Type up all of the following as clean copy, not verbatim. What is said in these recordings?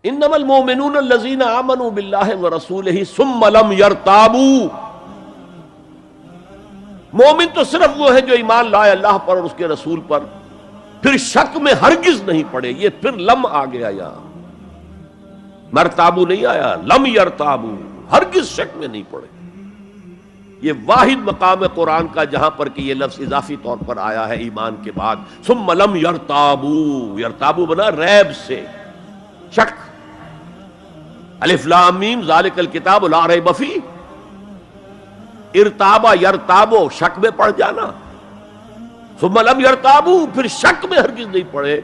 انما المؤمنون الذین آمنوا باللہ ورسولہ ثم لم یرتابوا، مومن تو صرف وہ ہے جو ایمان لائے اللہ پر اور اس کے رسول پر، پھر شک میں ہرگز نہیں پڑے. یہ پھر لم آ گیا، یہاں مرتابو نہیں آیا، لم یرتابو، ہرگز شک میں نہیں پڑے. یہ واحد مقام ہے قرآن کا جہاں پر کہ یہ لفظ اضافی طور پر آیا ہے ایمان کے بعد. ثم لم یرتابو، یرتابو بنا ریب سے، شک. الف لام میم ذالک الکتاب لا ریب فیہ، ارتابا یرتابو، شک میں پڑ جانا. ثم لم یرتابو، پھر شک میں ہرگز نہیں پڑے.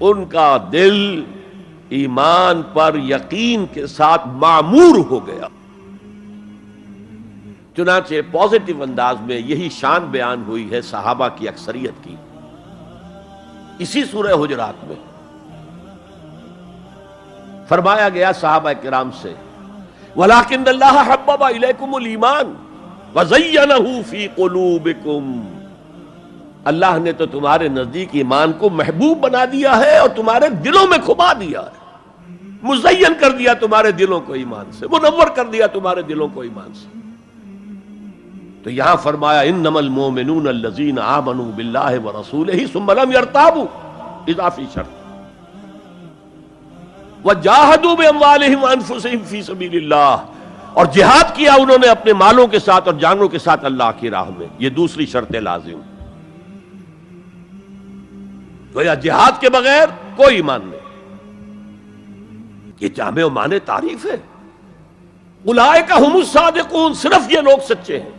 ان کا دل ایمان پر یقین کے ساتھ معمور ہو گیا. چنانچہ پازیٹو انداز میں یہی شان بیان ہوئی ہے صحابہ کی اکثریت کی اسی سورہ حجرات میں. فرمایا گیا صحابہ کرام سے وَلَٰكِنَّ اللَّهَ حَبَّبَ إِلَيْكُمُ الْإِيمَانَ وَزَيَّنَهُ فِي قُلُوبِكُمْ، اللہ نے تو تمہارے نزدیک ایمان کو محبوب بنا دیا ہے اور تمہارے دلوں میں کھبا دیا ہے، مزین کر دیا تمہارے دلوں کو ایمان سے، منور کر دیا تمہارے دلوں کو ایمان سے. تو یہاں فرمایا انما المؤمنون الذین آمنوا باللہ ورسولہ ثم لم یرتابوا، اضافی شرط. وجاہدوا باموالہم وانفسہم فی سبیل اللہ، اور جہاد کیا انہوں نے اپنے مالوں کے ساتھ اور جانوں کے ساتھ اللہ کی راہ میں. یہ دوسری شرط لازم. تو یا جہاد کے بغیر کوئی ایمان نہیں. یہ جامع و معنی تعریف ہے. اولئک ھم الصادقون، صرف یہ لوگ سچے ہیں.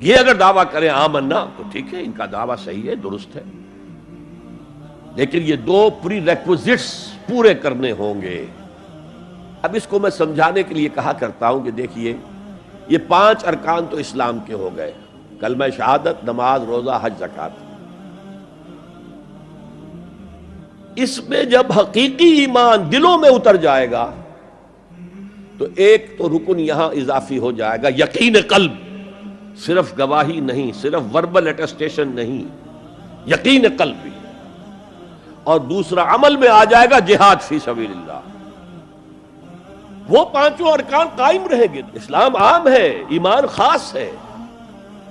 یہ اگر دعویٰ کریں آمنا تو ٹھیک ہے، ان کا دعویٰ صحیح ہے، درست ہے، لیکن یہ دو پری ریکوزٹس پورے کرنے ہوں گے. اب اس کو میں سمجھانے کے لیے کہا کرتا ہوں کہ دیکھیے یہ 5 ارکان تو اسلام کے ہو گئے، کلمہ شہادت، نماز، روزہ، حج، زکوٰۃ. اس میں جب حقیقی ایمان دلوں میں اتر جائے گا تو ایک تو رکن یہاں اضافی ہو جائے گا، یقین قلب. صرف گواہی نہیں، صرف وربل اٹیسٹیشن نہیں، یقین قلب بھی. اور دوسرا عمل میں آ جائے گا جہاد فی سبیل اللہ. وہ 5 ارکان قائم رہیں گے. اسلام عام ہے، ایمان خاص ہے،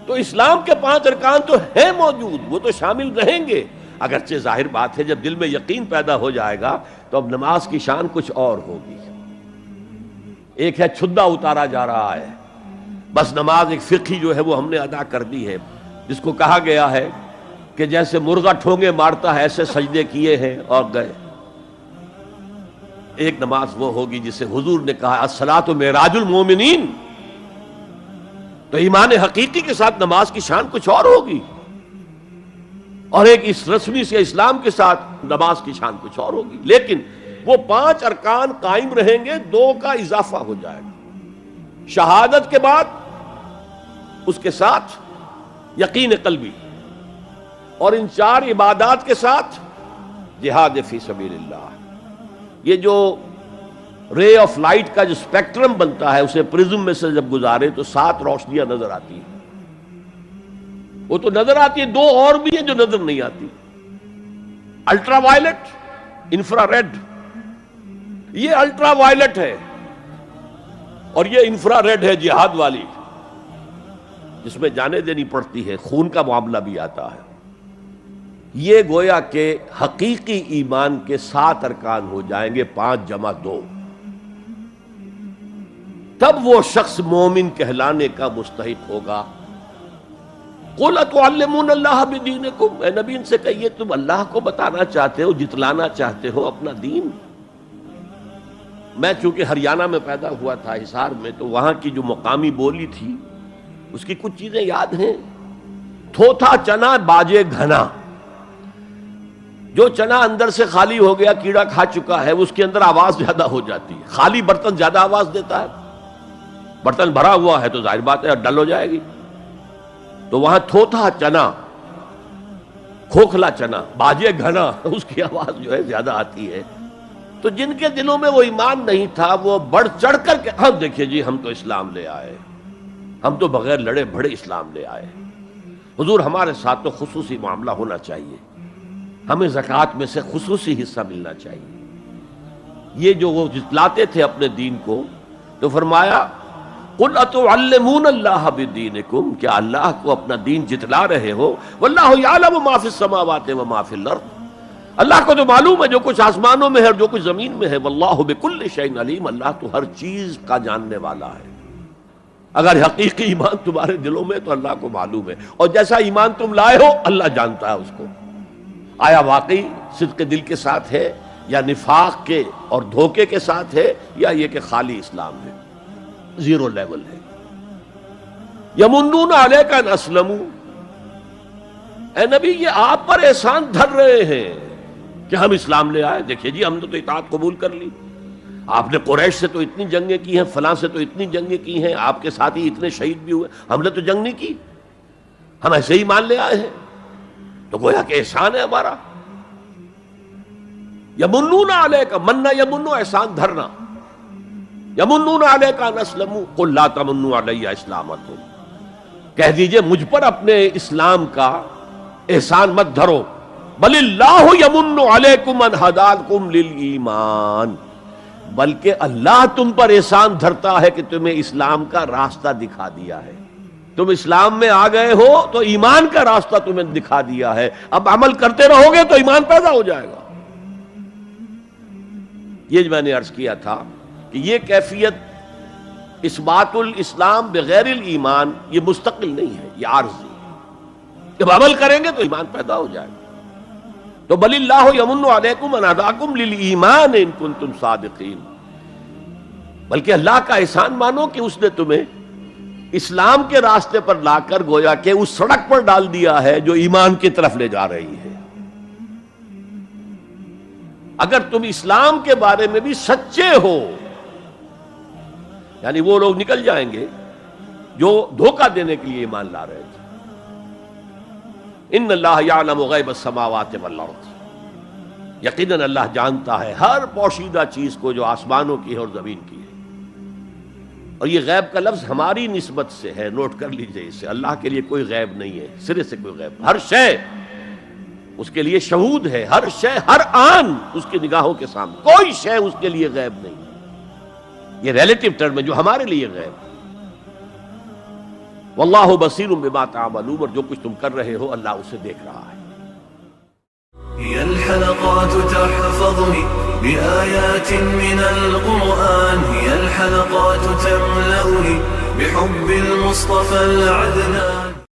تو اسلام کے 5 ارکان تو ہیں موجود، وہ تو شامل رہیں گے. اگرچہ ظاہر بات ہے جب دل میں یقین پیدا ہو جائے گا تو اب نماز کی شان کچھ اور ہوگی. ایک ہے چھدا اتارا جا رہا ہے، بس نماز ایک فقہی جو ہے وہ ہم نے ادا کر دی ہے، جس کو کہا گیا ہے کہ جیسے مرغا ٹھونگے مارتا ہے ایسے سجدے کیے ہیں اور گئے. ایک نماز وہ ہوگی جسے حضور نے کہا الصلاۃ معراج المومنین. تو ایمان حقیقی کے ساتھ نماز کی شان کچھ اور ہوگی، اور ایک اس رسمی سے اسلام کے ساتھ نماز کی شان کچھ اور ہوگی. لیکن وہ 5 ارکان قائم رہیں گے، 2 کا اضافہ ہو جائے گا. شہادت کے بعد اس کے ساتھ یقین قلبی، اور ان 4 عبادات کے ساتھ جہاد فی سبیل اللہ. یہ جو رے آف لائٹ کا جو اسپیکٹرم بنتا ہے اسے پرزم میں سے جب گزارے تو 7 روشنیاں نظر آتی ہیں. وہ تو نظر آتی ہے، 2 اور بھی ہیں جو نظر نہیں آتی. Ultraviolet, infrared. یہ الٹرا وائلٹ ہے اور یہ انفرا ریڈ ہے جہاد والی، جس میں جانیں دینی پڑتی ہے، خون کا معاملہ بھی آتا ہے. یہ گویا کہ حقیقی ایمان کے 7 ارکان ہو جائیں گے، 5 جمع 2. تب وہ شخص مومن کہلانے کا مستحق ہوگا. قُلْ أَتُعَلِّمُونَ اللَّهَ بِدِينِكُمْ، اے نبی ان سے کہیے تم اللہ کو بتانا چاہتے ہو، جتلانا چاہتے ہو اپنا دین. میں چونکہ ہریانہ میں پیدا ہوا تھا، حصار میں، تو وہاں کی جو مقامی بولی تھی اس کی کچھ چیزیں یاد ہیں. تھوتھا چنا باجے گھنا. جو چنا اندر سے خالی ہو گیا، کیڑا کھا چکا ہے، اس کے اندر آواز زیادہ ہو جاتی ہے. خالی برتن زیادہ آواز دیتا ہے، برتن بھرا ہوا ہے تو ظاہر بات ہے ڈل ہو جائے گی. تو وہاں تھوتھا چنا، کھوکھلا چنا، باجے گھنا، اس کی آواز جو ہے زیادہ آتی ہے. تو جن کے دلوں میں وہ ایمان نہیں تھا وہ بڑھ چڑھ کر کے ہم دیکھیے جی ہم تو اسلام لے آئے، ہم تو بغیر لڑے بھڑے اسلام لے آئے. حضور ہمارے ساتھ تو خصوصی معاملہ ہونا چاہیے، ہمیں زکوٰۃ میں سے خصوصی حصہ ملنا چاہیے. یہ جو وہ جتلاتے تھے اپنے دین کو، تو فرمایا قل اتعلمون اللہ بدینکم، کیا اللہ کو اپنا دین جتلا رہے ہو؟ واللہ یعلم ما فی السماوات و ما فی الارض، اللہ کو تو معلوم ہے جو کچھ آسمانوں میں ہے اور جو کچھ زمین میں ہے۔ واللہ بکل شیء علیم، اللہ تو ہر چیز کا جاننے والا ہے۔ اگر حقیقی ایمان تمہارے دلوں میں تو اللہ کو معلوم ہے، اور جیسا ایمان تم لائے ہو اللہ جانتا ہے اس کو، آیا واقعی صدق دل کے ساتھ ہے یا نفاق کے اور دھوکے کے ساتھ ہے، یا یہ کہ خالی اسلام ہے، زیرو لیول ہے۔ یمنون علیک ان اسلموا، اے نبی یہ آپ پر احسان دھر رہے ہیں کہ ہم اسلام لے آئے، دیکھیے جی ہم نے تو اطاعت قبول کر لی، آپ نے قریش سے تو اتنی جنگیں کی ہیں، فلاں سے تو اتنی جنگیں کی ہیں، آپ کے ساتھ ہی اتنے شہید بھی ہوئے، ہم نے تو جنگ نہیں کی، ہم ایسے ہی مان لے آئے ہیں، تو گویا کہ احسان ہے ہمارا۔ یمنون علیک، مننا یمنو احسان دھرنا، یمنون علیک ان اسلموا قل لا تمنوا علی اسلامکم، کہہ دیجئے مجھ پر اپنے اسلام کا احسان مت دھرو، بل اللہ یمن علیکم ان ہداکم للایمان، بلکہ اللہ تم پر احسان دھرتا ہے کہ تمہیں اسلام کا راستہ دکھا دیا ہے، تم اسلام میں آ گئے ہو تو ایمان کا راستہ تمہیں دکھا دیا ہے، اب عمل کرتے رہو گے تو ایمان پیدا ہو جائے گا۔ یہ میں نے عرض کیا تھا کہ یہ کیفیت اثبات الاسلام بغیر الایمان یہ مستقل نہیں ہے، یہ عارضی، جب عمل کریں گے تو ایمان پیدا ہو جائے گا۔ تو بل اللہ یمن علیکم ان ہداکم للایمان ان کنتم صادقین، بلکہ اللہ کا احسان مانو کہ اس نے تمہیں اسلام کے راستے پر لا کر گویا کہ اس سڑک پر ڈال دیا ہے جو ایمان کی طرف لے جا رہی ہے۔ اگر تم اسلام کے بارے میں بھی سچے ہو، یعنی وہ لوگ نکل جائیں گے جو دھوکہ دینے کے لیے ایمان لا رہے تھے۔ ان اللہ یعلم غیب السماوات والارض، یقیناً اللہ جانتا ہے ہر پوشیدہ چیز کو جو آسمانوں کی ہے اور زمین کی ہے۔ اور یہ غیب کا لفظ ہماری نسبت سے ہے، نوٹ کر لیجئے اسے، اللہ کے لیے کوئی غیب نہیں ہے، سرے سے کوئی غیب، ہر شے اس کے لیے شہود ہے، ہر شے ہر آن اس کی نگاہوں کے سامنے، کوئی شے اس کے لیے غیب نہیں، یہ ریلیٹو ٹرم ہے جو ہمارے لیے غیب ہے۔ واللہ بصیر بما تعملون، اور جو کچھ تم کر رہے ہو اللہ اسے دیکھ رہا ہے۔ هي الحلقات تحفظني بآيات من القرآن، هي الحلقات تملأني بحب المصطفى العدنان.